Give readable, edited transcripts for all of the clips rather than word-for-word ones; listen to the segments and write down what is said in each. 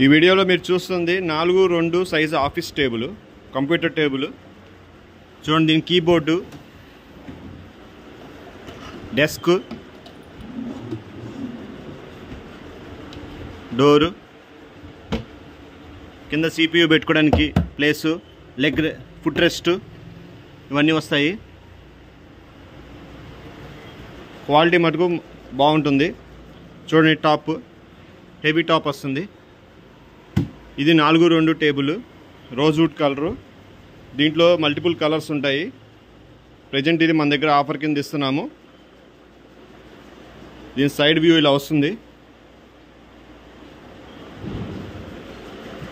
ఈ వీడియోలో మీరు చూస్తుంది 4x2 size office table, computer table. చూడండి, దీని కీబోర్డు, డెస్క్, డోరు, కింద CPU పెట్టుకోవడానికి ప్లేసు, లెగ్ ఫుట్ రెస్ట్, ఇవన్నీ వస్తాయి. క్వాలిటీ మటుకు బాగుంటుంది. చూడండి, టాప్ హెవీ టాప్ వస్తుంది. ఇది 4x2 టేబుల్, రోజ్వుడ్ కలరు. దీంట్లో మల్టిపుల్ కలర్స్ ఉంటాయి. ప్రజెంట్ ఇది మన దగ్గర ఆఫర్ కింద ఇస్తున్నాము. దీని సైడ్ వ్యూ ఇలా వస్తుంది.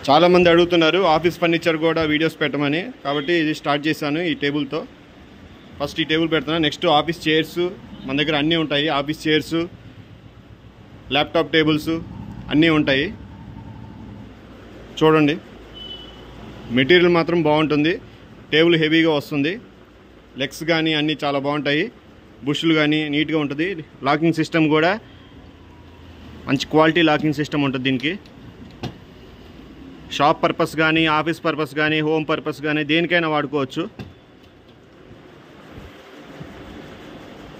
చాలామంది అడుగుతున్నారు ఆఫీస్ ఫర్నిచర్ కూడా వీడియోస్ పెట్టమని, కాబట్టి ఇది స్టార్ట్ చేశాను ఈ టేబుల్తో. ఫస్ట్ ఈ టేబుల్ పెడుతున్నాను. నెక్స్ట్ ఆఫీస్ చైర్స్ మన దగ్గర అన్నీ ఉంటాయి. ఆఫీస్ చైర్స్, ల్యాప్టాప్ టేబుల్స్ అన్నీ ఉంటాయి. చూడండి, మెటీరియల్ మాత్రం బాగుంటుంది. టేబుల్ హెవీగా వస్తుంది. లెగ్స్ కానీ అన్నీ చాలా బాగుంటాయి. బుష్లు కానీ నీట్గా ఉంటుంది. లాకింగ్ సిస్టమ్ కూడా మంచి క్వాలిటీ లాకింగ్ సిస్టమ్ ఉంటుంది దీనికి. షాప్ పర్పస్ కానీ, ఆఫీస్ పర్పస్ కానీ, హోమ్ పర్పస్ కానీ దేనికైనా వాడుకోవచ్చు.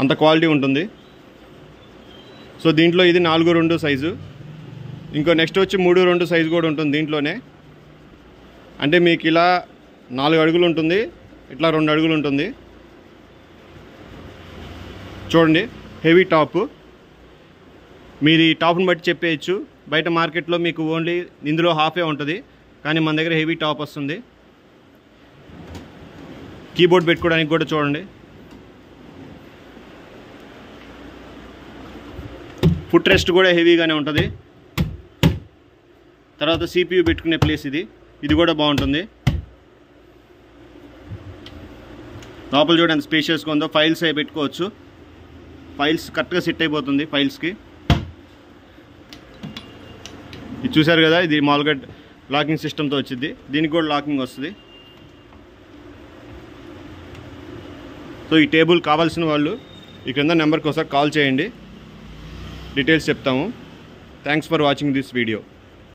అంత క్వాలిటీ ఉంటుంది. సో దీంట్లో ఇది 4x2 సైజు. ఇంకో నెక్స్ట్ వచ్చి 3x2 సైజు కూడా ఉంటుంది దీంట్లోనే. అంటే మీకు ఇలా 4 అడుగులు ఉంటుంది, ఇట్లా 2 అడుగులు ఉంటుంది. చూడండి, హెవీ టాప్. మీరు ఈ టాప్ని బట్టి చెప్పేయచ్చు. బయట మార్కెట్లో మీకు ఓన్లీ ఇందులో హాఫే ఉంటుంది, కానీ మన దగ్గర హెవీ టాప్ వస్తుంది. కీబోర్డ్ పెట్టుకోవడానికి కూడా చూడండి. ఫుట్ రెస్ట్ కూడా హెవీగానే ఉంటుంది. తర్వాత CPU పెట్టుకునే ప్లేస్ ఇది కూడా బాగుంటుంది. లోపల చూడండి ఎంత స్పేషియస్గా ఉందో. ఫైల్స్ అవి పెట్టుకోవచ్చు. ఫైల్స్ కరెక్ట్గా సెట్ అయిపోతుంది ఫైల్స్కి. ఇది చూసారు కదా, ఇది మామూలుగా లాకింగ్ సిస్టమ్తో వచ్చింది. దీనికి కూడా లాకింగ్ వస్తుంది. సో ఈ టేబుల్ కావాల్సిన వాళ్ళు ఈ కింద నెంబర్కి ఒకసారి కాల్ చేయండి, డీటెయిల్స్ చెప్తాము. Thanks for watching this video.